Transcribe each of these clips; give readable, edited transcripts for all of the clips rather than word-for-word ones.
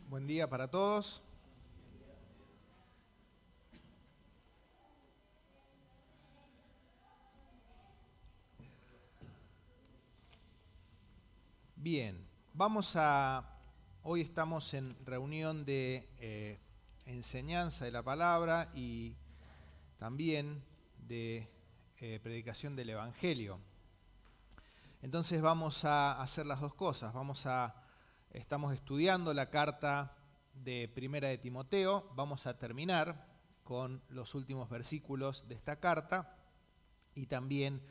Buen día para todos. Bien, hoy estamos en reunión de enseñanza de la palabra y también de predicación del Evangelio. Entonces vamos a hacer las dos cosas. Estamos estudiando la carta de Primera de Timoteo. Vamos a terminar con los últimos versículos de esta carta y también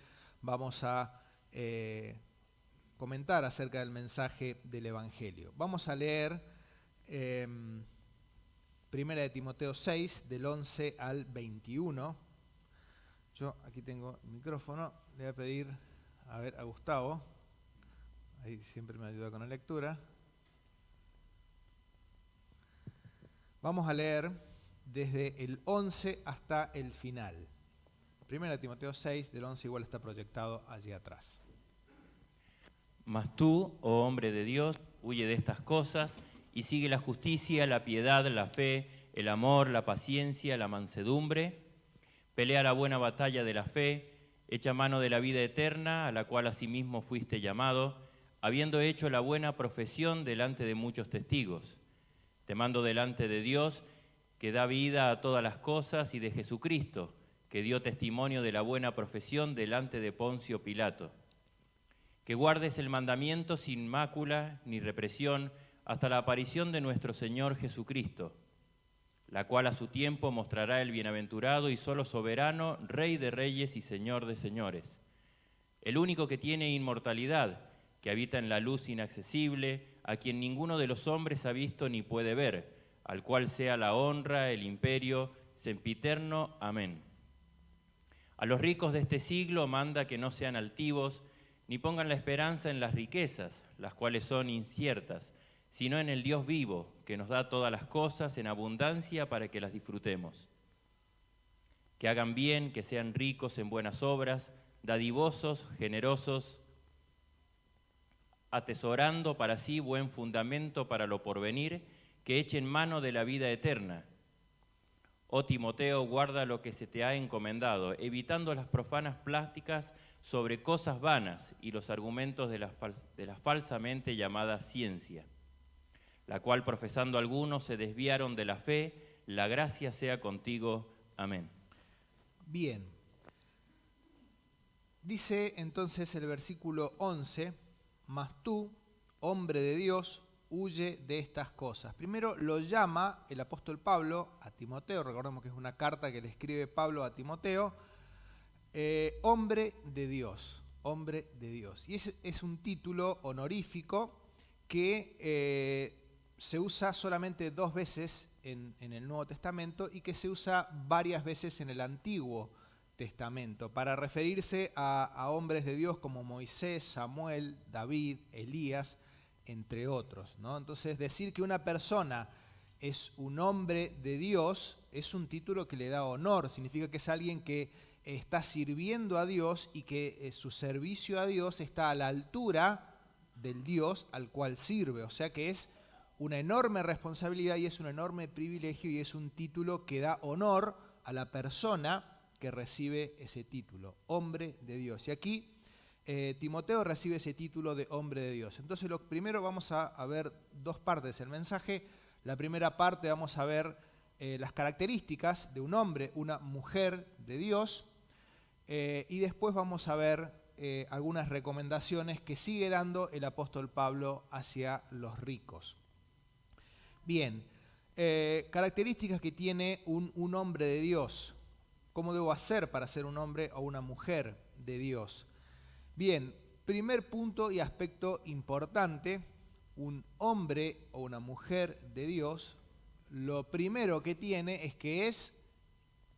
vamos a comentar acerca del mensaje del Evangelio. Vamos a leer Primera de Timoteo 6, del 11 al 21. Yo aquí tengo el micrófono, le voy a pedir a Gustavo, ahí siempre me ayuda con la lectura. Vamos a leer desde el 11 hasta el final. Primera de Timoteo 6, del 11 igual está proyectado allí atrás. Mas tú, oh hombre de Dios, huye de estas cosas y sigue la justicia, la piedad, la fe, el amor, la paciencia, la mansedumbre. Pelea la buena batalla de la fe, echa mano de la vida eterna, a la cual asimismo fuiste llamado, habiendo hecho la buena profesión delante de muchos testigos. Te mando delante de Dios, que da vida a todas las cosas, y de Jesucristo, que dio testimonio de la buena profesión delante de Poncio Pilato. Que guardes el mandamiento sin mácula ni represión hasta la aparición de nuestro Señor Jesucristo, la cual a su tiempo mostrará el bienaventurado y solo soberano, Rey de reyes y Señor de señores, el único que tiene inmortalidad, que habita en la luz inaccesible, a quien ninguno de los hombres ha visto ni puede ver, al cual sea la honra, el imperio, sempiterno. Amén. A los ricos de este siglo manda que no sean altivos, ni pongan la esperanza en las riquezas, las cuales son inciertas, sino en el Dios vivo, que nos da todas las cosas en abundancia para que las disfrutemos. Que hagan bien, que sean ricos en buenas obras, dadivosos, generosos, atesorando para sí buen fundamento para lo porvenir, que echen mano de la vida eterna. Oh Timoteo, guarda lo que se te ha encomendado, evitando las profanas pláticas sobre cosas vanas y los argumentos de la falsamente llamada ciencia, la cual profesando algunos se desviaron de la fe. La gracia sea contigo. Amén. Bien. Dice entonces el versículo 11, mas tú, hombre de Dios, huye de estas cosas. Primero lo llama el apóstol Pablo a Timoteo, recordemos que es una carta que le escribe Pablo a Timoteo, hombre de Dios, hombre de Dios. Y es un título honorífico que se usa solamente 2 veces en el Nuevo Testamento y que se usa varias veces en el Antiguo Testamento para referirse a hombres de Dios como Moisés, Samuel, David, Elías, entre otros, ¿no? Entonces decir que una persona es un hombre de Dios es un título que le da honor, significa que es alguien que está sirviendo a Dios y que su servicio a Dios está a la altura del Dios al cual sirve, o sea que es una enorme responsabilidad y es un enorme privilegio y es un título que da honor a la persona que recibe ese título, hombre de Dios. Y aquí Timoteo recibe ese título de hombre de Dios. Entonces lo primero vamos a ver 2 partes del mensaje. La primera parte vamos a ver las características de un hombre, una mujer de Dios, y después vamos a ver algunas recomendaciones que sigue dando el apóstol Pablo hacia los ricos. Bien, características que tiene un hombre de Dios. ¿Cómo debo hacer para ser un hombre o una mujer de Dios? Bien, primer punto y aspecto importante, un hombre o una mujer de Dios, lo primero que tiene es que es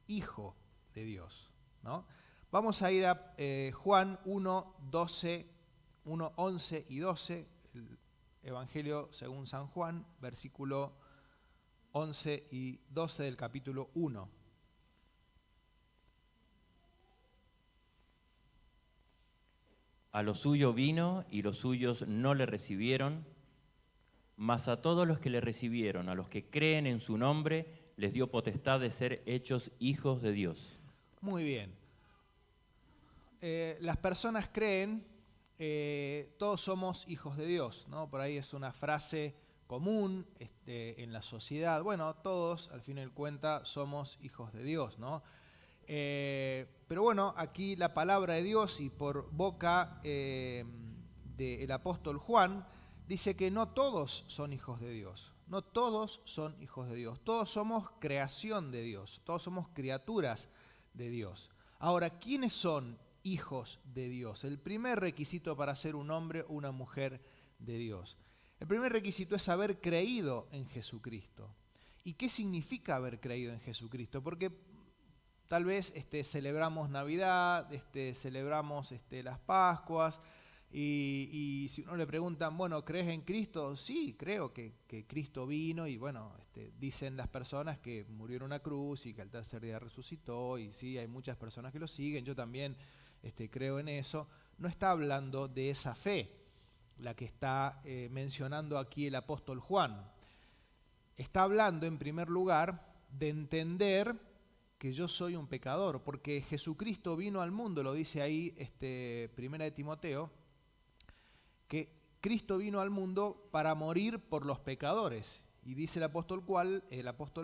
hijo de Dios, ¿no? Vamos a ir a Juan 1, 12, 1, 11 y 12, el Evangelio según San Juan, versículo 11 y 12 del capítulo 1. A lo suyo vino y los suyos no le recibieron, mas a todos los que le recibieron, a los que creen en su nombre, les dio potestad de ser hechos hijos de Dios. Muy bien. Las personas creen, todos somos hijos de Dios, ¿no? Por ahí es una frase común en la sociedad. Bueno, todos, al fin y al cuenta, somos hijos de Dios, ¿no? Pero bueno, aquí la palabra de Dios y por boca del apóstol Juan, dice que no todos son hijos de Dios. No todos son hijos de Dios. Todos somos creación de Dios. Todos somos criaturas de Dios. Ahora, ¿quiénes son hijos de Dios? El primer requisito para ser un hombre o una mujer de Dios. El primer requisito es haber creído en Jesucristo. ¿Y qué significa haber creído en Jesucristo? Porque tal vez celebramos Navidad, celebramos las Pascuas, y si uno le preguntan, bueno, ¿crees en Cristo? Sí, creo que Cristo vino y bueno, dicen las personas que murió en una cruz y que al tercer día resucitó, y sí, hay muchas personas que lo siguen, yo también creo en eso. No está hablando de esa fe, la que está mencionando aquí el apóstol Juan. Está hablando en primer lugar de entender que yo soy un pecador, porque Jesucristo vino al mundo, lo dice ahí Primera de Timoteo, que Cristo vino al mundo para morir por los pecadores. Y dice el apóstol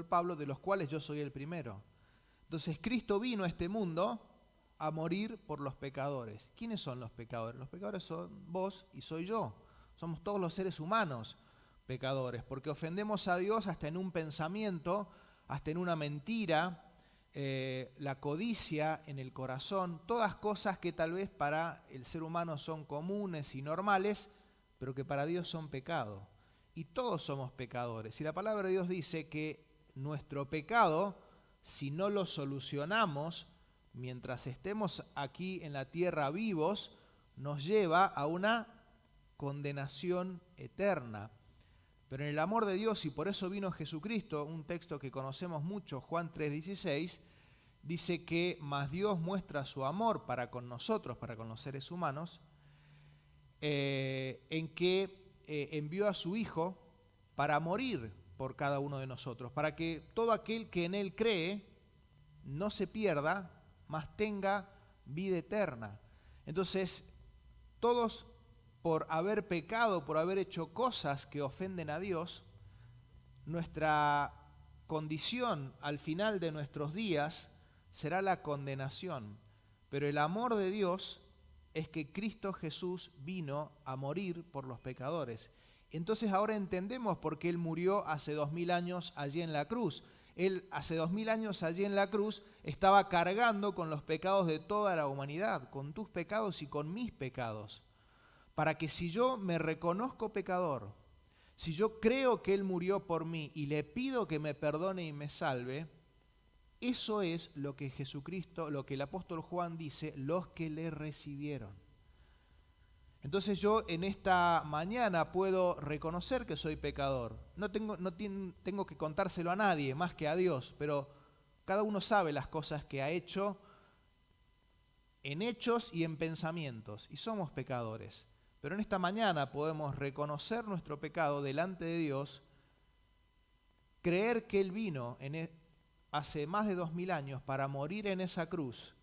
Pablo, de los cuales yo soy el primero. Entonces Cristo vino a este mundo a morir por los pecadores. ¿Quiénes son los pecadores? Los pecadores son vos y soy yo. Somos todos los seres humanos pecadores, porque ofendemos a Dios hasta en un pensamiento, hasta en una mentira, la codicia en el corazón, todas cosas que tal vez para el ser humano son comunes y normales, pero que para Dios son pecado. Y todos somos pecadores. Y la palabra de Dios dice que nuestro pecado, si no lo solucionamos mientras estemos aquí en la tierra vivos, nos lleva a una condenación eterna. Pero en el amor de Dios, y por eso vino Jesucristo, un texto que conocemos mucho, Juan 3:16, dice que más Dios muestra su amor para con nosotros, para con los seres humanos, en que envió a su Hijo para morir por cada uno de nosotros, para que todo aquel que en Él cree no se pierda, mas tenga vida eterna. Entonces, todos por haber pecado, por haber hecho cosas que ofenden a Dios, nuestra condición al final de nuestros días será la condenación. Pero el amor de Dios es que Cristo Jesús vino a morir por los pecadores. Entonces ahora entendemos por qué Él murió hace 2000 años allí en la cruz. Él hace 2000 años allí en la cruz estaba cargando con los pecados de toda la humanidad, con tus pecados y con mis pecados. Para que si yo me reconozco pecador, si yo creo que Él murió por mí y le pido que me perdone y me salve, eso es lo que Jesucristo, lo que el apóstol Juan dice, los que le recibieron. Entonces yo en esta mañana puedo reconocer que soy pecador. No tengo que contárselo a nadie más que a Dios, pero cada uno sabe las cosas que ha hecho en hechos y en pensamientos, y somos pecadores. Pero en esta mañana podemos reconocer nuestro pecado delante de Dios, creer que Él vino hace más de 2000 años para morir en esa cruz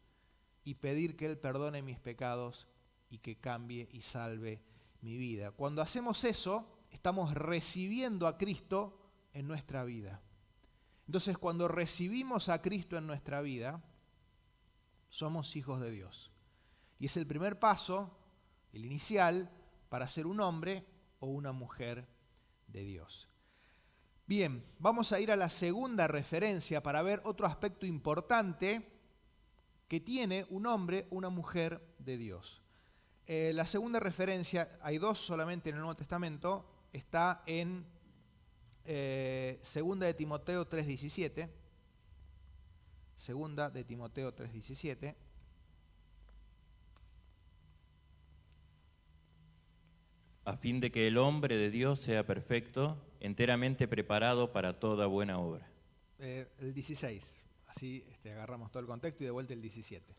y pedir que Él perdone mis pecados y que cambie y salve mi vida. Cuando hacemos eso, estamos recibiendo a Cristo en nuestra vida. Entonces, cuando recibimos a Cristo en nuestra vida, somos hijos de Dios. Y es el primer paso, el inicial, para ser un hombre o una mujer de Dios. Bien, vamos a ir a la segunda referencia para ver otro aspecto importante que tiene un hombre o una mujer de Dios. La segunda referencia, hay dos solamente en el Nuevo Testamento, está en 2 de Timoteo 3:17. 2 de Timoteo 3:17. A fin de que el hombre de Dios sea perfecto, enteramente preparado para toda buena obra. El 16, así agarramos todo el contexto y de vuelta el 17.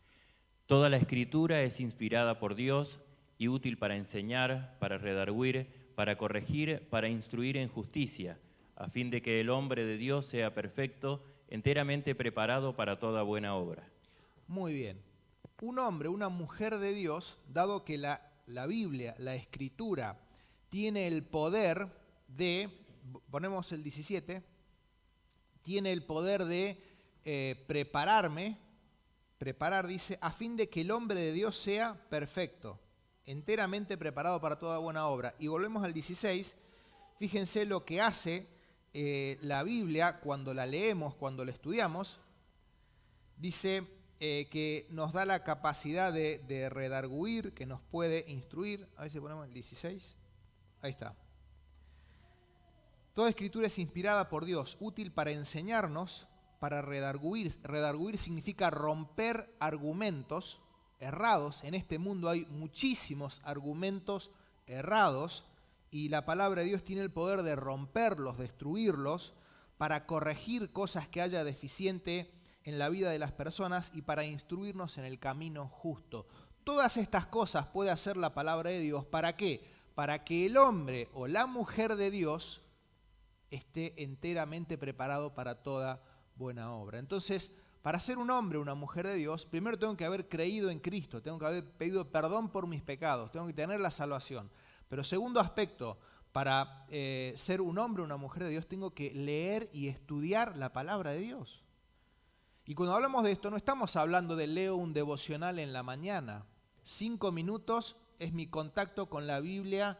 Toda la Escritura es inspirada por Dios y útil para enseñar, para redarguir, para corregir, para instruir en justicia, a fin de que el hombre de Dios sea perfecto, enteramente preparado para toda buena obra. Muy bien. Un hombre, una mujer de Dios, dado que la Biblia, la Escritura, tiene el poder de, ponemos el 17, tiene el poder de preparar, dice, a fin de que el hombre de Dios sea perfecto, enteramente preparado para toda buena obra. Y volvemos al 16, fíjense lo que hace la Biblia cuando la leemos, cuando la estudiamos. Dice que nos da la capacidad de redarguir, que nos puede instruir. A ver si ponemos el 16. Ahí está. Toda escritura es inspirada por Dios, útil para enseñarnos, para redarguir. Redarguir significa romper argumentos errados. En este mundo hay muchísimos argumentos errados y la palabra de Dios tiene el poder de romperlos, destruirlos, para corregir cosas que haya deficiente en la vida de las personas y para instruirnos en el camino justo. Todas estas cosas puede hacer la palabra de Dios. ¿Para qué? Para que el hombre o la mujer de Dios esté enteramente preparado para toda buena obra. Entonces, para ser un hombre o una mujer de Dios, primero tengo que haber creído en Cristo, tengo que haber pedido perdón por mis pecados, tengo que tener la salvación. Pero segundo aspecto, para ser un hombre o una mujer de Dios, tengo que leer y estudiar la palabra de Dios. Y cuando hablamos de esto, no estamos hablando de leo un devocional en la mañana. 5 minutos es mi contacto con la Biblia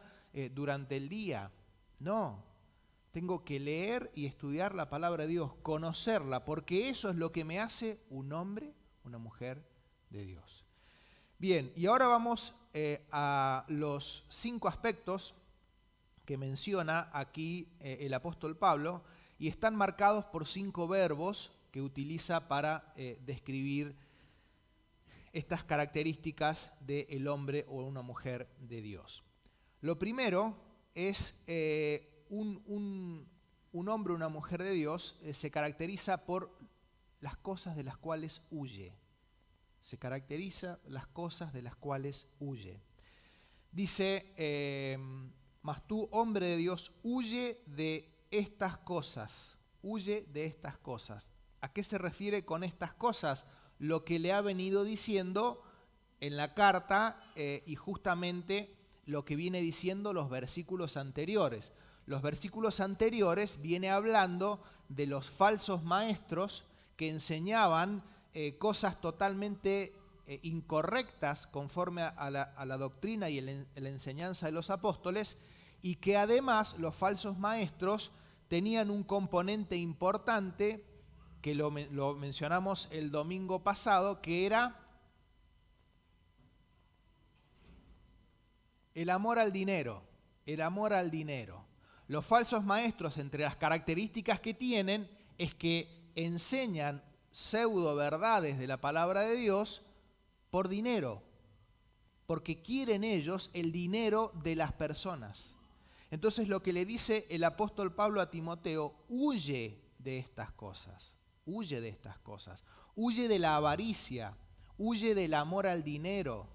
durante el día. No, tengo que leer y estudiar la palabra de Dios, conocerla, porque eso es lo que me hace un hombre, una mujer de Dios. Bien, y ahora vamos a los 5 aspectos que menciona aquí el apóstol Pablo, y están marcados por 5 verbos que utiliza para describir estas características del hombre o una mujer de Dios. Lo primero es un hombre o una mujer de Dios se caracteriza por las cosas de las cuales huye. Se caracteriza las cosas de las cuales huye. Dice, mas tú, hombre de Dios, huye de estas cosas. Huye de estas cosas. ¿A qué se refiere con estas cosas? Lo que le ha venido diciendo en la carta y justamente lo que viene diciendo los versículos anteriores. Los versículos anteriores viene hablando de los falsos maestros que enseñaban cosas totalmente incorrectas conforme a la doctrina y la enseñanza de los apóstoles, y que además los falsos maestros tenían un componente importante que lo mencionamos el domingo pasado, que era el amor al dinero, el amor al dinero. Los falsos maestros, entre las características que tienen, es que enseñan pseudo verdades de la palabra de Dios por dinero, porque quieren ellos el dinero de las personas. Entonces lo que le dice el apóstol Pablo a Timoteo, huye de estas cosas, huye de estas cosas, huye de la avaricia, huye del amor al dinero,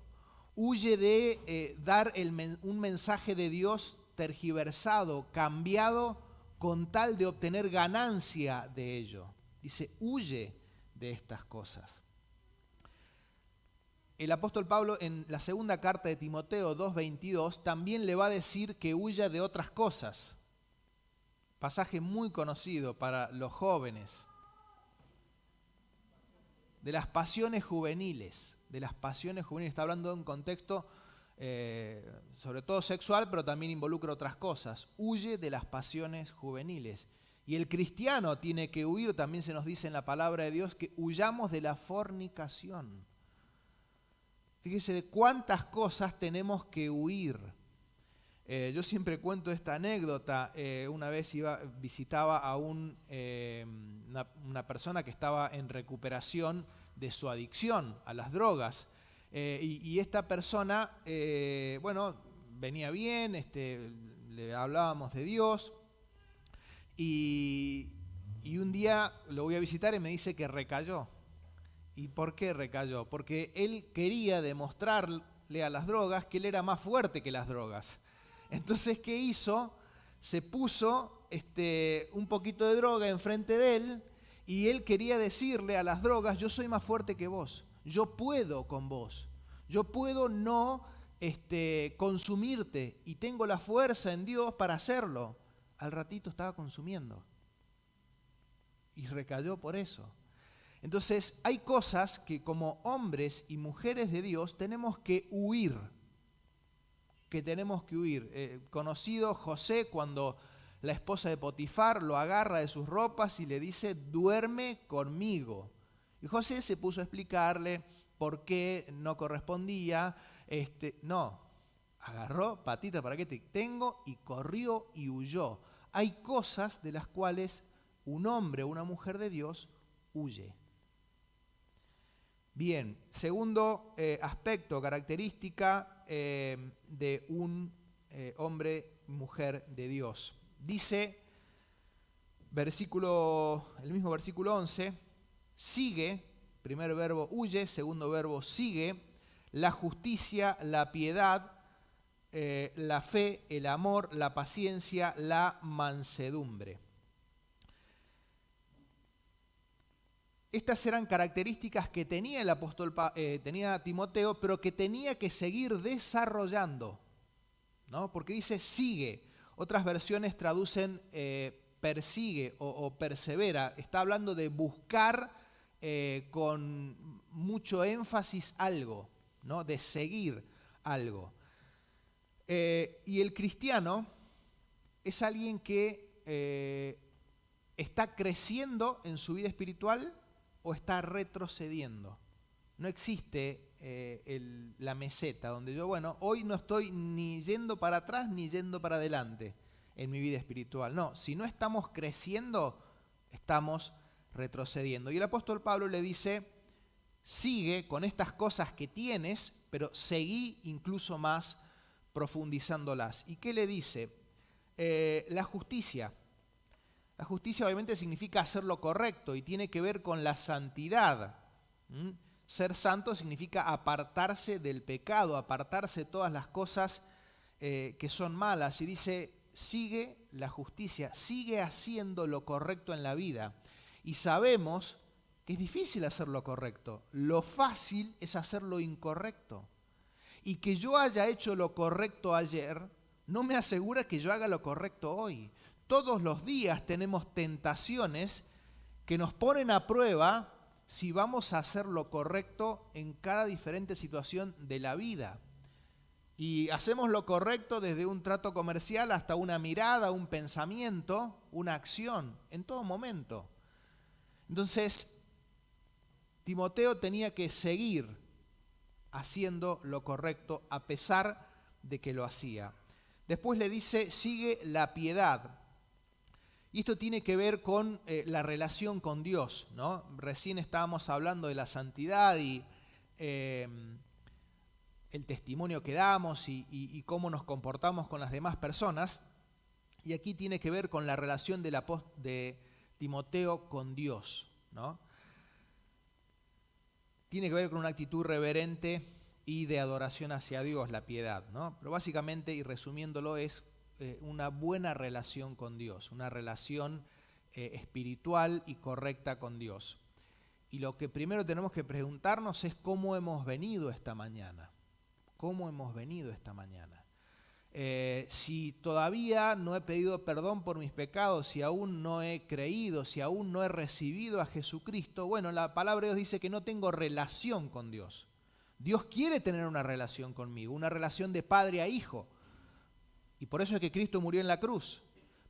huye de dar un mensaje de Dios tergiversado, cambiado con tal de obtener ganancia de ello. Dice, huye de estas cosas. El apóstol Pablo en la segunda carta de Timoteo 2:22 también le va a decir que huya de otras cosas. Pasaje muy conocido para los jóvenes. De las pasiones juveniles. De las pasiones juveniles. Está hablando de un contexto sobre todo sexual, pero también involucra otras cosas. Huye de las pasiones juveniles. Y el cristiano tiene que huir, también se nos dice en la palabra de Dios, que huyamos de la fornicación. Fíjese de cuántas cosas tenemos que huir. Yo siempre cuento esta anécdota. Una vez visitaba a una persona que estaba en recuperación de su adicción a las drogas. Y esta persona, venía bien, le hablábamos de Dios. Y un día lo voy a visitar y me dice que recayó. ¿Y por qué recayó? Porque él quería demostrarle a las drogas que él era más fuerte que las drogas. Entonces, ¿qué hizo? Se puso un poquito de droga enfrente de él y él quería decirle a las drogas, yo soy más fuerte que vos, yo puedo con vos, yo puedo no consumirte y tengo la fuerza en Dios para hacerlo. Al ratito estaba consumiendo y recayó por eso. Entonces hay cosas que como hombres y mujeres de Dios tenemos que huir, conocido José, cuando la esposa de Potifar lo agarra de sus ropas y le dice, duerme conmigo. Y José se puso a explicarle por qué no correspondía. No, agarró patita para que te tengo y corrió y huyó. Hay cosas de las cuales un hombre o una mujer de Dios huye. Bien, segundo aspecto, característica de un hombre, mujer de Dios. Dice, el mismo versículo 11, sigue, primer verbo huye, segundo verbo sigue, la justicia, la piedad, la fe, el amor, la paciencia, la mansedumbre. Estas eran características que tenía el apóstol, tenía Timoteo, pero que tenía que seguir desarrollando, ¿no? Porque dice sigue. Otras versiones traducen persigue o persevera. Está hablando de buscar con mucho énfasis algo, ¿no? De seguir algo. Y el cristiano es alguien que está creciendo en su vida espiritual o está retrocediendo. No existe la meseta donde yo, hoy no estoy ni yendo para atrás ni yendo para adelante en mi vida espiritual. No, si no estamos creciendo, estamos retrocediendo. Y el apóstol Pablo le dice, sigue con estas cosas que tienes, pero seguí incluso más profundizándolas. ¿Y qué le dice? La justicia. La justicia obviamente significa hacer lo correcto y tiene que ver con la santidad. Ser santo significa apartarse del pecado, apartarse de todas las cosas que son malas. Y dice, sigue la justicia, sigue haciendo lo correcto en la vida. Y sabemos que es difícil hacer lo correcto. Lo fácil es hacer lo incorrecto. Y que yo haya hecho lo correcto ayer no me asegura que yo haga lo correcto hoy. Todos los días tenemos tentaciones que nos ponen a prueba si vamos a hacer lo correcto en cada diferente situación de la vida. Y hacemos lo correcto desde un trato comercial hasta una mirada, un pensamiento, una acción, en todo momento. Entonces, Timoteo tenía que seguir haciendo lo correcto a pesar de que lo hacía. Después le dice, sigue la piedad. Y esto tiene que ver con la relación con Dios, ¿no? Recién estábamos hablando de la santidad y el testimonio que damos y cómo nos comportamos con las demás personas. Y aquí tiene que ver con la relación de Timoteo con Dios, ¿no? Tiene que ver con una actitud reverente y de adoración hacia Dios, la piedad, ¿no? Pero básicamente, y resumiéndolo, es una buena relación con Dios, una relación espiritual y correcta con Dios. Y lo que primero tenemos que preguntarnos es cómo hemos venido esta mañana. ¿Cómo hemos venido esta mañana? Si todavía no he pedido perdón por mis pecados, si aún no he creído, si aún no he recibido a Jesucristo, bueno, la palabra de Dios dice que no tengo relación con Dios. Dios quiere tener una relación conmigo, una relación de padre a hijo. Y por eso es que Cristo murió en la cruz.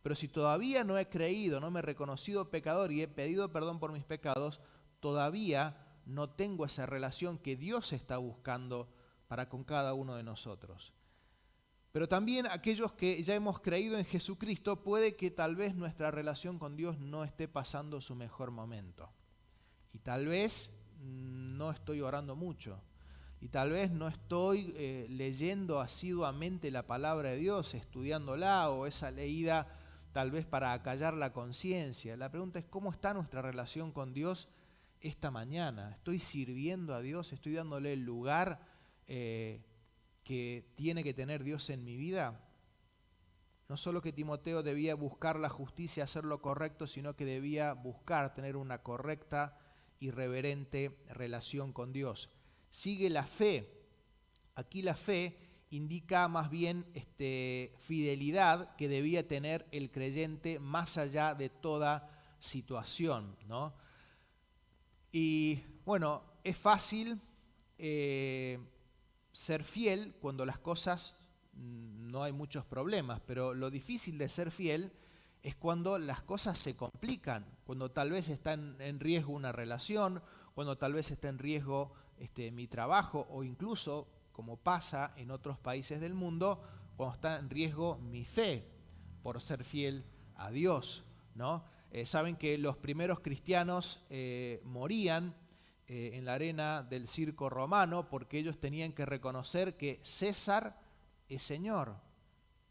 Pero si todavía no he creído, no me he reconocido pecador y he pedido perdón por mis pecados, todavía no tengo esa relación que Dios está buscando para con cada uno de nosotros. Pero también aquellos que ya hemos creído en Jesucristo, puede que tal vez nuestra relación con Dios no esté pasando su mejor momento. Y tal vez no estoy orando mucho. Y tal vez no estoy leyendo asiduamente la palabra de Dios, estudiándola, o esa leída tal vez para acallar la conciencia. La pregunta es, ¿cómo está nuestra relación con Dios esta mañana? ¿Estoy sirviendo a Dios? ¿Estoy dándole el lugar que tiene que tener Dios en mi vida? no solo que Timoteo debía buscar la justicia, hacer lo correcto, sino que debía buscar tener una correcta y reverente relación con Dios. Sigue la fe. Aquí la fe indica más bien fidelidad que debía tener el creyente más allá de toda situación, ¿no? Y bueno, es fácil ser fiel cuando las cosas no hay muchos problemas, pero lo difícil de ser fiel es cuando las cosas se complican, cuando tal vez está en riesgo una relación, cuando tal vez está en riesgo mi trabajo, o incluso, como pasa en otros países del mundo, cuando está en riesgo mi fe por ser fiel a Dios, ¿no? Saben que los primeros cristianos morían en la arena del circo romano porque ellos tenían que reconocer que César es Señor.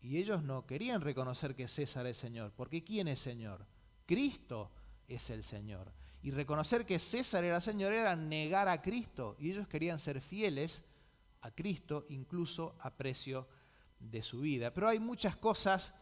Y ellos no querían reconocer que César es Señor, porque ¿quién es Señor? Cristo es el Señor. Y reconocer que César era Señor era negar a Cristo, y ellos querían ser fieles a Cristo, incluso a precio de su vida. Pero hay muchas cosas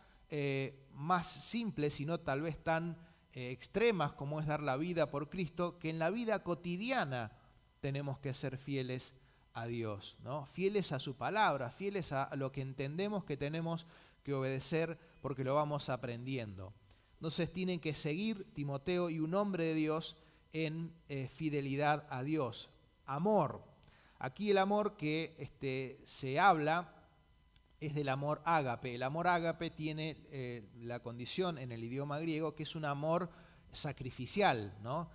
más simples y no tal vez tan extremas como es dar la vida por Cristo, que en la vida cotidiana tenemos que ser fieles a Dios, ¿no? Fieles a su palabra, fieles a lo que entendemos que tenemos que obedecer porque lo vamos aprendiendo. Entonces tienen que seguir Timoteo y un hombre de Dios en fidelidad a Dios. Amor. Aquí el amor que se habla es del amor ágape. El amor ágape tiene la condición en el idioma griego que es un amor sacrificial, ¿no?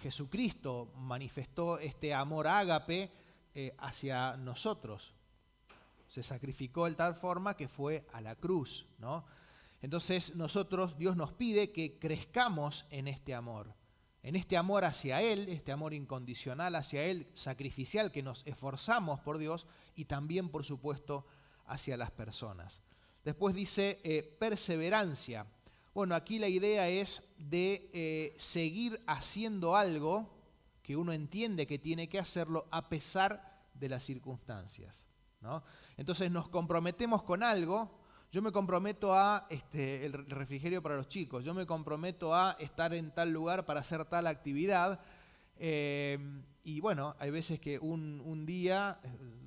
Jesucristo manifestó este amor ágape hacia nosotros. Se sacrificó de tal forma que fue a la cruz, ¿no? Entonces Dios nos pide que crezcamos en este amor hacia Él, este amor incondicional hacia Él, sacrificial, que nos esforzamos por Dios y también, por supuesto, hacia las personas. Después dice perseverancia. Bueno, aquí la idea es de seguir haciendo algo que uno entiende que tiene que hacerlo a pesar de las circunstancias, ¿no? Entonces nos comprometemos con algo. Yo me comprometo a el refrigerio para los chicos, yo me comprometo a estar en tal lugar para hacer tal actividad. Y bueno, hay veces que un día,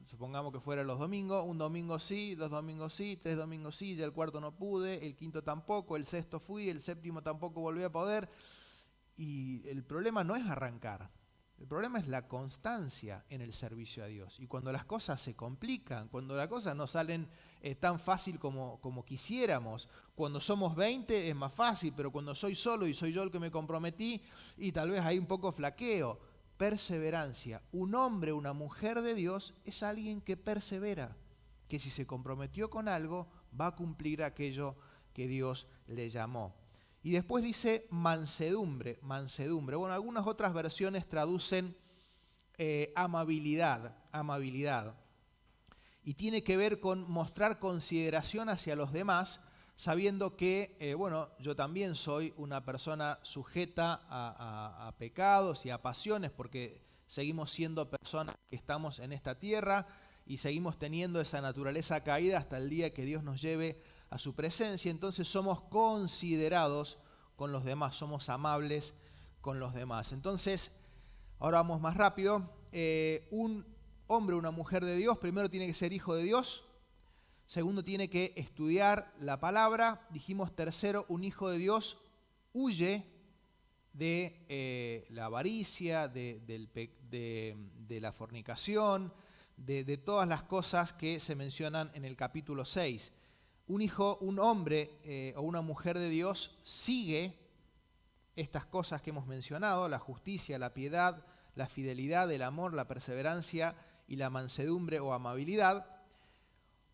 supongamos que fuera los domingos, un domingo sí, 2 domingos sí, 3 domingos sí, ya el cuarto no pude, el quinto tampoco, el sexto fui, el séptimo tampoco volví a poder. Y el problema no es arrancar, el problema es la constancia en el servicio a Dios. Y cuando las cosas se complican, cuando las cosas no salen tan fácil como quisiéramos, cuando somos 20 es más fácil, pero cuando soy solo y soy yo el que me comprometí y tal vez hay un poco flaqueo, perseverancia. Un hombre, una mujer de Dios es alguien que persevera, que si se comprometió con algo va a cumplir aquello que Dios le llamó. Y después dice mansedumbre. Bueno, algunas otras versiones traducen amabilidad. Y tiene que ver con mostrar consideración hacia los demás, sabiendo que, yo también soy una persona sujeta a pecados y a pasiones, porque seguimos siendo personas que estamos en esta tierra y seguimos teniendo esa naturaleza caída hasta el día que Dios nos lleve a su presencia. Entonces somos considerados con los demás, somos amables con los demás. Entonces, ahora vamos más rápido. Un hombre, una mujer de Dios, primero tiene que ser hijo de Dios. Segundo, tiene que estudiar la palabra. Dijimos tercero, un hijo de Dios huye de la avaricia, de la fornicación, de todas las cosas que se mencionan en el capítulo 6. Un hombre o una mujer de Dios sigue estas cosas que hemos mencionado: la justicia, la piedad, la fidelidad, el amor, la perseverancia y la mansedumbre o amabilidad.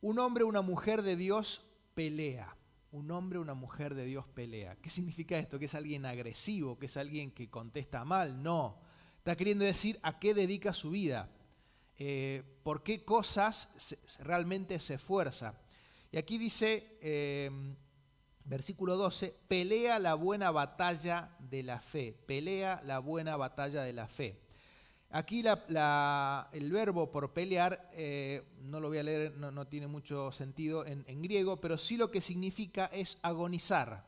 Un hombre o una mujer de Dios pelea. Un hombre o una mujer de Dios pelea. ¿Qué significa esto? ¿Que es alguien agresivo? ¿Que es alguien que contesta mal? No. Está queriendo decir a qué dedica su vida. ¿Por qué cosas realmente se esfuerza? Y aquí dice, versículo 12, pelea la buena batalla de la fe. Pelea la buena batalla de la fe. Aquí el verbo por pelear, no lo voy a leer, no tiene mucho sentido en griego, pero sí lo que significa es agonizar.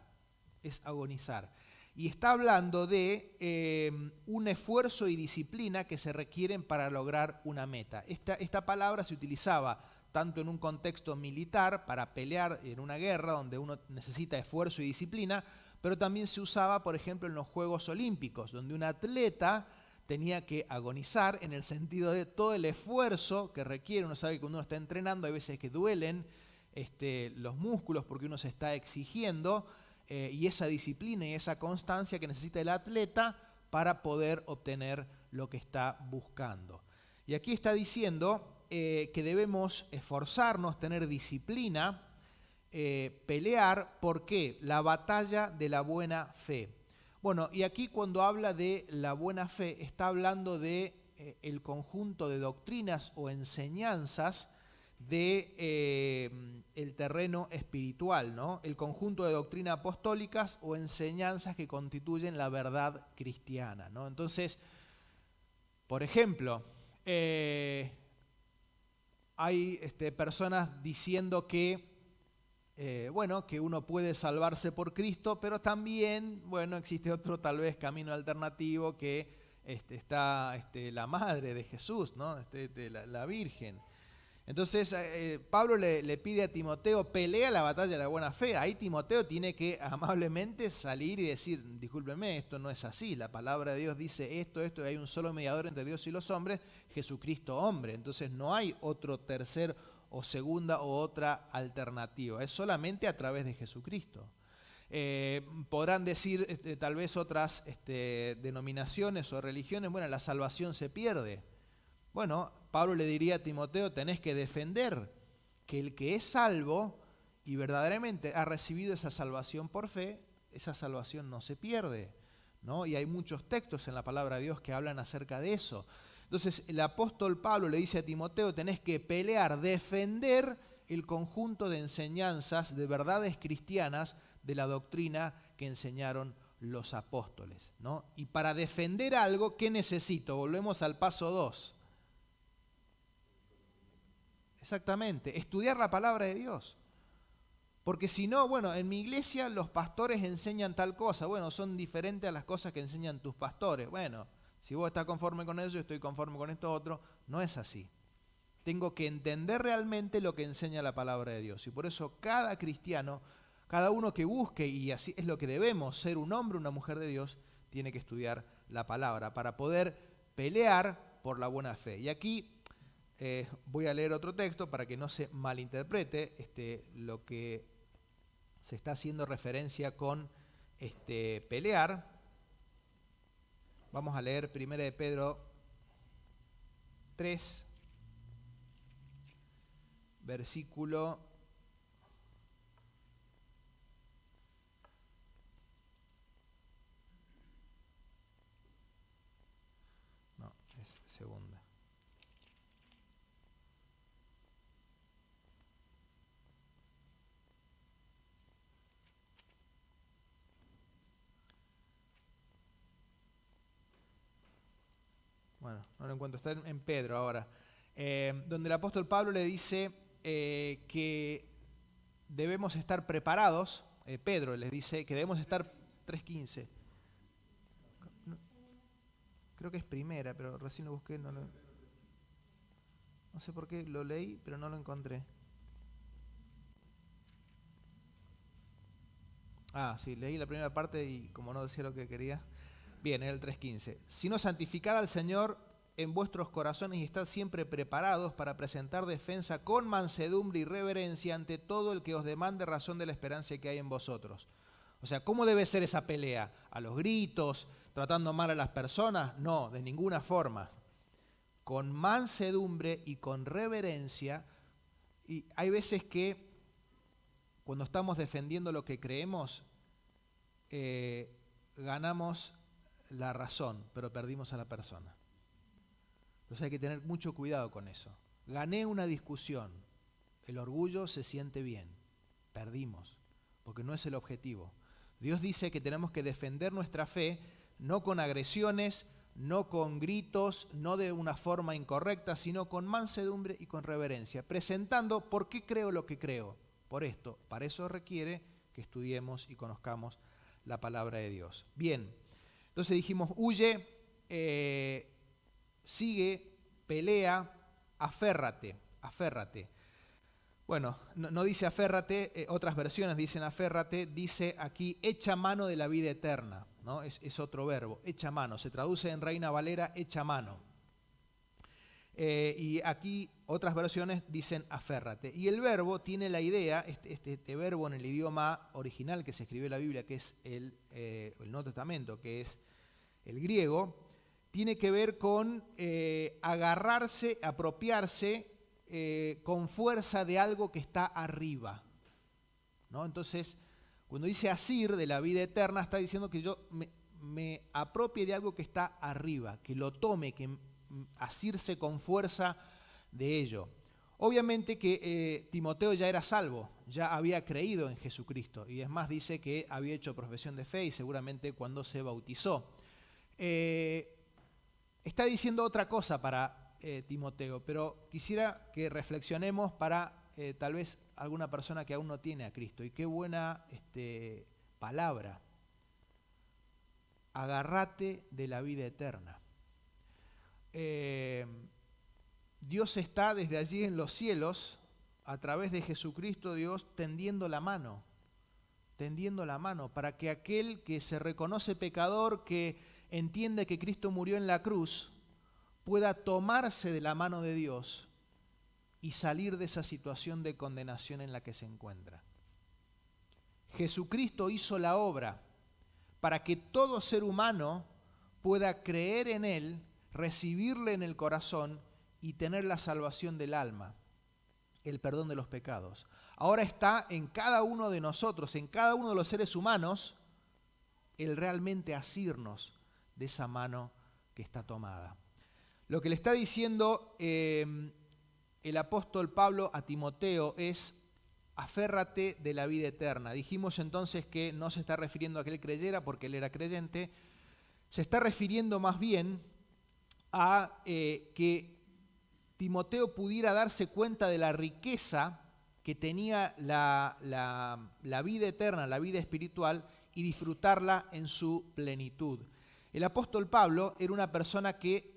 Es agonizar. Y está hablando de un esfuerzo y disciplina que se requieren para lograr una meta. Esta palabra se utilizaba tanto en un contexto militar, para pelear en una guerra donde uno necesita esfuerzo y disciplina, pero también se usaba, por ejemplo, en los Juegos Olímpicos, donde un atleta tenía que agonizar en el sentido de todo el esfuerzo que requiere. Uno sabe que cuando uno está entrenando hay veces que duelen los músculos porque uno se está exigiendo, y esa disciplina y esa constancia que necesita el atleta para poder obtener lo que está buscando. Y aquí está diciendo que debemos esforzarnos, tener disciplina, pelear, ¿por qué? La batalla de la buena fe. Bueno, y aquí cuando habla de la buena fe, está hablando de el conjunto de doctrinas o enseñanzas de el terreno espiritual, ¿no? El conjunto de doctrinas apostólicas o enseñanzas que constituyen la verdad cristiana, ¿no? Entonces, por ejemplo, hay personas diciendo que que uno puede salvarse por Cristo, pero también, existe otro tal vez camino alternativo que está la madre de Jesús, ¿no? La Virgen. Entonces Pablo le pide a Timoteo, pelea la batalla de la buena fe. Ahí Timoteo tiene que amablemente salir y decir, discúlpeme, esto no es así. La palabra de Dios dice esto, y hay un solo mediador entre Dios y los hombres, Jesucristo hombre. Entonces no hay otro tercer o segunda o otra alternativa. Es solamente a través de Jesucristo. Podrán decir tal vez otras denominaciones o religiones, la salvación se pierde. Bueno, Pablo le diría a Timoteo, tenés que defender que el que es salvo y verdaderamente ha recibido esa salvación por fe, esa salvación no se pierde, ¿no? Y hay muchos textos en la palabra de Dios que hablan acerca de eso. Entonces el apóstol Pablo le dice a Timoteo, tenés que pelear, defender el conjunto de enseñanzas, de verdades cristianas, de la doctrina que enseñaron los apóstoles, ¿no? Y para defender algo, ¿qué necesito? Volvemos al paso 2. Exactamente, estudiar la palabra de Dios. Porque si no, en mi iglesia los pastores enseñan tal cosa. Son diferentes a las cosas que enseñan tus pastores. Si vos estás conforme con eso, yo estoy conforme con esto otro. No es así. Tengo que entender realmente lo que enseña la palabra de Dios. Y por eso cada cristiano, cada uno que busque, y así es lo que debemos, ser un hombre o una mujer de Dios, tiene que estudiar la palabra para poder pelear por la buena fe. Y aquí voy a leer otro texto para que no se malinterprete lo que se está haciendo referencia con pelear. Vamos a leer 1 de Pedro 3, versículo 2. No lo encuentro, está en Pedro ahora, donde el apóstol Pablo le dice que debemos estar preparados. Pedro les dice que debemos estar 3:15. Creo que es primera, pero recién lo busqué, no sé por qué lo leí, pero no lo encontré. Sí, leí la primera parte y como no decía lo que quería. Bien, era el 3:15. Sino santificad al Señor en vuestros corazones y estad siempre preparados para presentar defensa con mansedumbre y reverencia ante todo el que os demande razón de la esperanza que hay en vosotros. O sea, ¿cómo debe ser esa pelea? ¿A los gritos? ¿Tratando mal a las personas? No, de ninguna forma. Con mansedumbre y con reverencia. Y hay veces que cuando estamos defendiendo lo que creemos, ganamos la razón, pero perdimos a la persona. Entonces hay que tener mucho cuidado con eso. Gané una discusión, el orgullo se siente bien, perdimos, porque no es el objetivo. Dios dice que tenemos que defender nuestra fe, no con agresiones, no con gritos, no de una forma incorrecta, sino con mansedumbre y con reverencia, presentando por qué creo lo que creo. Por esto, para eso requiere que estudiemos y conozcamos la palabra de Dios. Bien, entonces dijimos, huye, sigue, pelea, aférrate. Bueno, no dice aférrate, otras versiones dicen aférrate, dice aquí echa mano de la vida eterna, ¿no? Es otro verbo, echa mano, se traduce en Reina Valera, echa mano. Y aquí otras versiones dicen aférrate. Y el verbo tiene la idea, este verbo en el idioma original que se escribió en la Biblia, que es el Nuevo Testamento, que es el griego, tiene que ver con agarrarse, apropiarse con fuerza de algo que está arriba, ¿no? Entonces, cuando dice asir de la vida eterna, está diciendo que yo me apropie de algo que está arriba, que lo tome, que asirse con fuerza de ello. Obviamente que Timoteo ya era salvo, ya había creído en Jesucristo, y es más, dice que había hecho profesión de fe y seguramente cuando se bautizó. Está diciendo otra cosa para Timoteo, pero quisiera que reflexionemos para tal vez alguna persona que aún no tiene a Cristo. Y qué buena palabra. Agárrate de la vida eterna. Dios está desde allí en los cielos, a través de Jesucristo, Dios tendiendo la mano para que aquel que se reconoce pecador, que entiende que Cristo murió en la cruz, pueda tomarse de la mano de Dios y salir de esa situación de condenación en la que se encuentra. Jesucristo hizo la obra para que todo ser humano pueda creer en Él, recibirle en el corazón y tener la salvación del alma, el perdón de los pecados. Ahora está en cada uno de nosotros, en cada uno de los seres humanos, el realmente asirnos de esa mano que está tomada. Lo que le está diciendo el apóstol Pablo a Timoteo es: aférrate de la vida eterna. Dijimos entonces que no se está refiriendo a que él creyera porque él era creyente, se está refiriendo más bien a que Timoteo pudiera darse cuenta de la riqueza que tenía la vida eterna, la vida espiritual, y disfrutarla en su plenitud. El apóstol Pablo era una persona que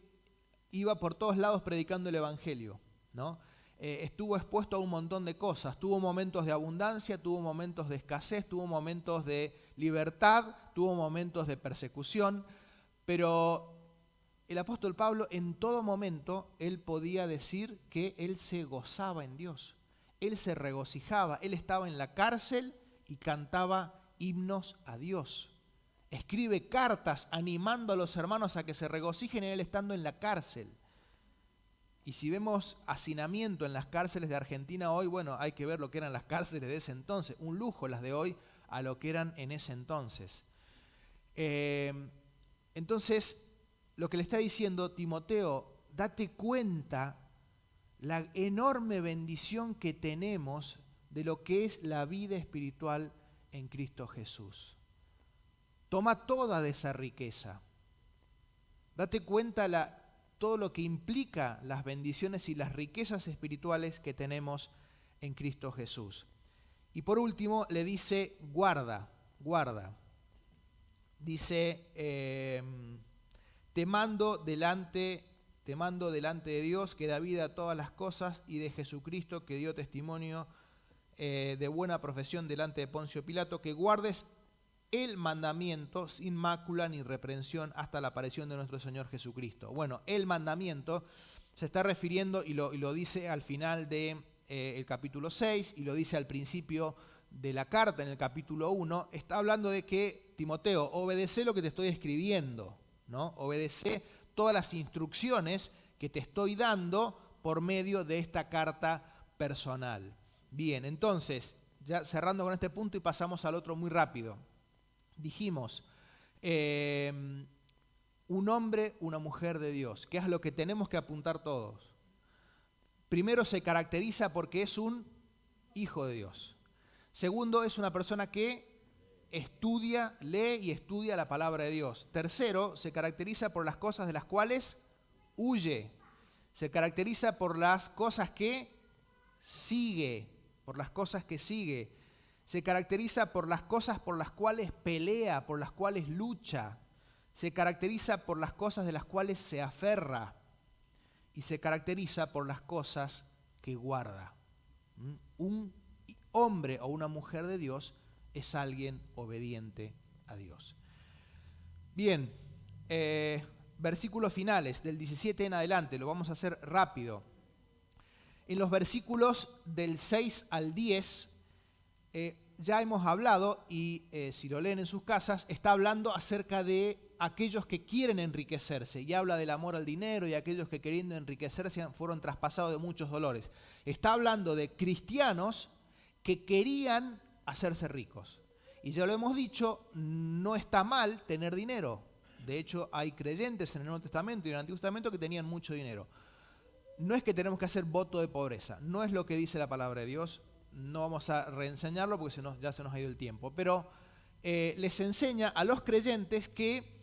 iba por todos lados predicando el evangelio, ¿no? Estuvo expuesto a un montón de cosas, tuvo momentos de abundancia, tuvo momentos de escasez, tuvo momentos de libertad, tuvo momentos de persecución, pero el apóstol Pablo en todo momento, él podía decir que él se gozaba en Dios, él se regocijaba, él estaba en la cárcel y cantaba himnos a Dios. Escribe cartas animando a los hermanos a que se regocijen en él estando en la cárcel. Y si vemos hacinamiento en las cárceles de Argentina hoy, bueno, hay que ver lo que eran las cárceles de ese entonces. Un lujo las de hoy a lo que eran en ese entonces. Entonces, lo que le está diciendo Timoteo, date cuenta la enorme bendición que tenemos de lo que es la vida espiritual en Cristo Jesús. Toma toda de esa riqueza. Date cuenta todo lo que implica las bendiciones y las riquezas espirituales que tenemos en Cristo Jesús. Y por último le dice, guarda. Dice, te mando delante de Dios que da vida a todas las cosas y de Jesucristo que dio testimonio de buena profesión delante de Poncio Pilato, que guardes el mandamiento sin mácula ni reprensión hasta la aparición de nuestro Señor Jesucristo. Bueno, el mandamiento se está refiriendo y lo dice al final del capítulo 6 y lo dice al principio de la carta en el capítulo 1. Está hablando de que, Timoteo, obedece lo que te estoy escribiendo, ¿no? Obedece todas las instrucciones que te estoy dando por medio de esta carta personal. Bien, entonces, ya cerrando con este punto y pasamos al otro muy rápido. Dijimos, un hombre, una mujer de Dios, que es lo que tenemos que apuntar todos. Primero, se caracteriza porque es un hijo de Dios. Segundo, es una persona que lee y estudia la palabra de Dios. Tercero, se caracteriza por las cosas de las cuales huye. Se caracteriza por las cosas que sigue, Se caracteriza por las cosas por las cuales pelea, por las cuales lucha. Se caracteriza por las cosas de las cuales se aferra. Y se caracteriza por las cosas que guarda. Un hombre o una mujer de Dios es alguien obediente a Dios. Bien, versículos finales del 17 en adelante, lo vamos a hacer rápido. En los versículos del 6 al 10 ya hemos hablado, y si lo leen en sus casas, está hablando acerca de aquellos que quieren enriquecerse, y habla del amor al dinero y aquellos que queriendo enriquecerse fueron traspasados de muchos dolores. Está hablando de cristianos que querían hacerse ricos. Y ya lo hemos dicho, no está mal tener dinero. De hecho, hay creyentes en el Nuevo Testamento y en el Antiguo Testamento que tenían mucho dinero. No es que tenemos que hacer voto de pobreza, no es lo que dice la palabra de Dios. No vamos a reenseñarlo porque ya se nos ha ido el tiempo. Pero les enseña a los creyentes que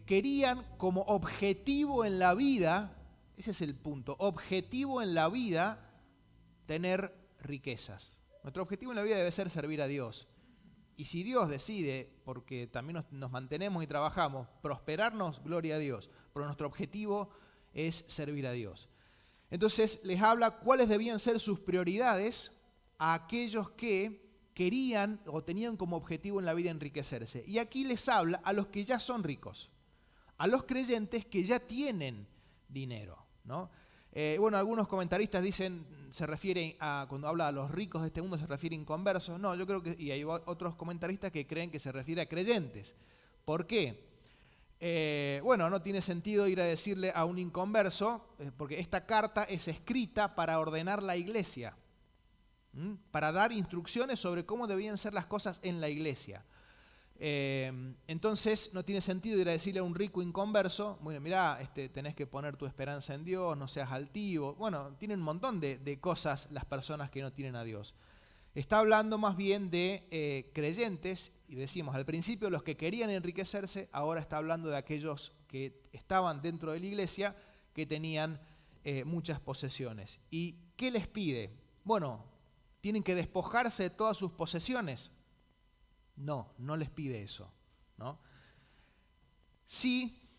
querían como objetivo en la vida, ese es el punto, objetivo en la vida, tener riquezas. Nuestro objetivo en la vida debe ser servir a Dios. Y si Dios decide, porque también nos mantenemos y trabajamos, prosperarnos, gloria a Dios. Pero nuestro objetivo es servir a Dios. Entonces les habla cuáles debían ser sus prioridades a aquellos que querían o tenían como objetivo en la vida enriquecerse. Y aquí les habla a los que ya son ricos, a los creyentes que ya tienen dinero, ¿no? Algunos comentaristas dicen, se refiere a, cuando habla a los ricos de este mundo, se refiere a inconversos. No, yo creo que, y hay otros comentaristas que creen que se refiere a creyentes. ¿Por qué? No tiene sentido ir a decirle a un inconverso, porque esta carta es escrita para ordenar la iglesia, para dar instrucciones sobre cómo debían ser las cosas en la iglesia. Entonces no tiene sentido ir a decirle a un rico inconverso, bueno, mirá, tenés que poner tu esperanza en Dios, no seas altivo. Bueno, tienen un montón de cosas las personas que no tienen a Dios. Está hablando más bien de creyentes, y decimos al principio los que querían enriquecerse, ahora está hablando de aquellos que estaban dentro de la iglesia, que tenían muchas posesiones. ¿Y qué les pide? Bueno, ¿tienen que despojarse de todas sus posesiones? No, no les pide eso, ¿no? Sí,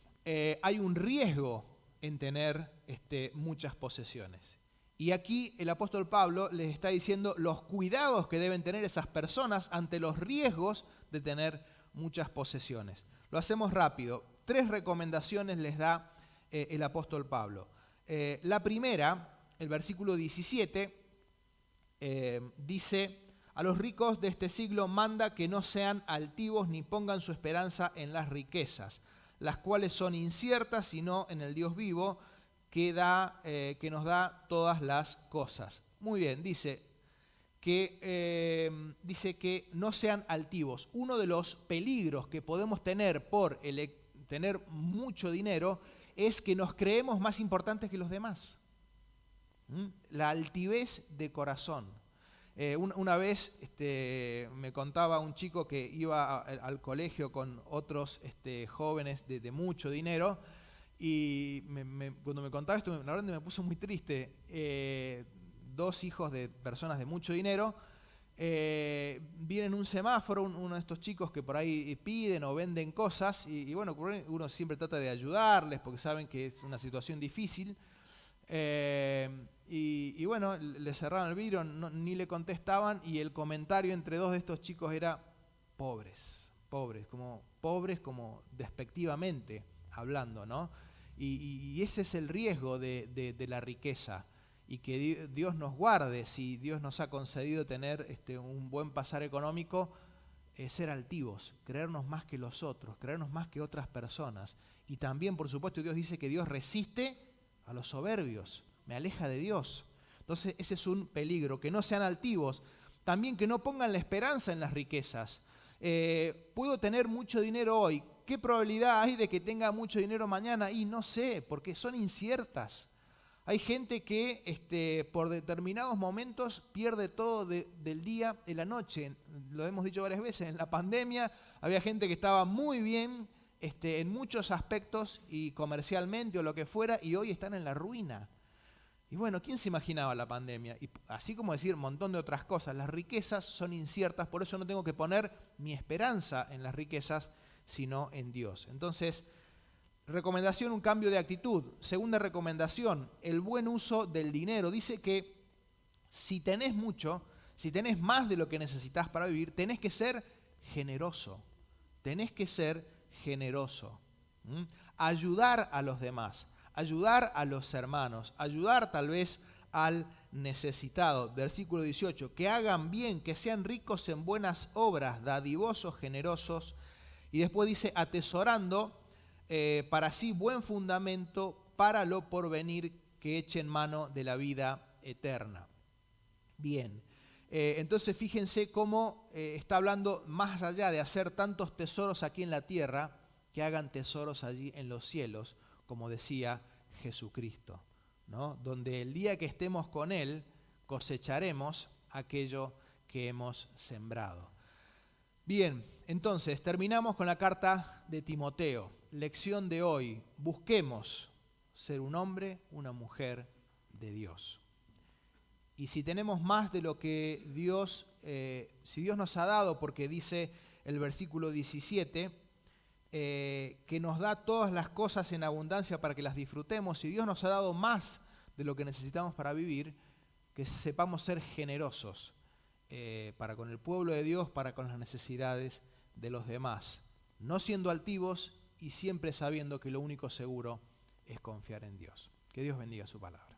hay un riesgo en tener muchas posesiones. Y aquí el apóstol Pablo les está diciendo los cuidados que deben tener esas personas ante los riesgos de tener muchas posesiones. Lo hacemos rápido. 3 recomendaciones les da el apóstol Pablo. La primera, el versículo 17, dice: a los ricos de este siglo manda que no sean altivos ni pongan su esperanza en las riquezas, las cuales son inciertas, sino en el Dios vivo, que nos da todas las cosas. Muy bien, dice que no sean altivos. Uno de los peligros que podemos tener por tener mucho dinero es que nos creemos más importantes que los demás. La altivez de corazón. Una vez me contaba un chico que iba al colegio con otros jóvenes de mucho dinero, y cuando me contaba esto, la verdad me puso muy triste. 2 hijos de personas de mucho dinero vienen un semáforo, uno de estos chicos que por ahí piden o venden cosas, y uno siempre trata de ayudarles porque saben que es una situación difícil. Le cerraron el vidrio, ni le contestaban, y el comentario entre 2 de estos chicos era pobres como despectivamente hablando, ¿no? Y ese es el riesgo de la riqueza, y que Dios nos guarde, si Dios nos ha concedido tener un buen pasar económico, ser altivos, creernos más que los otros, creernos más que otras personas. Y también, por supuesto, Dios dice que Dios resiste a los soberbios, me aleja de Dios. Entonces ese es un peligro, que no sean altivos. También que no pongan la esperanza en las riquezas. Puedo tener mucho dinero hoy, ¿qué probabilidad hay de que tenga mucho dinero mañana? Y no sé, porque son inciertas. Hay gente que por determinados momentos pierde todo del día en la noche. Lo hemos dicho varias veces, en la pandemia había gente que estaba muy bien en muchos aspectos y comercialmente o lo que fuera, y hoy están en la ruina. Y bueno, ¿quién se imaginaba la pandemia? Y así como decir un montón de otras cosas, las riquezas son inciertas, por eso no tengo que poner mi esperanza en las riquezas, sino en Dios. Entonces, recomendación, un cambio de actitud. Segunda recomendación, el buen uso del dinero. Dice que si tenés mucho, si tenés más de lo que necesitas para vivir, tenés que ser generoso. Tenés que ser generoso. Ayudar a los demás, ayudar a los hermanos, ayudar tal vez al necesitado. Versículo 18, que hagan bien, que sean ricos en buenas obras, dadivosos, generosos. Y después dice, atesorando para sí buen fundamento para lo porvenir, que echen mano de la vida eterna. Bien, entonces fíjense cómo está hablando más allá de hacer tantos tesoros aquí en la tierra, que hagan tesoros allí en los cielos, como decía Jesucristo, ¿no? Donde el día que estemos con Él cosecharemos aquello que hemos sembrado. Bien, entonces terminamos con la carta de Timoteo. Lección de hoy, busquemos ser un hombre, una mujer de Dios. Y si tenemos más de lo que Dios, si Dios nos ha dado, porque dice el versículo 17, que nos da todas las cosas en abundancia para que las disfrutemos, si Dios nos ha dado más de lo que necesitamos para vivir, que sepamos ser generosos para con el pueblo de Dios, para con las necesidades de los demás, no siendo altivos y siempre sabiendo que lo único seguro es confiar en Dios. Que Dios bendiga su palabra.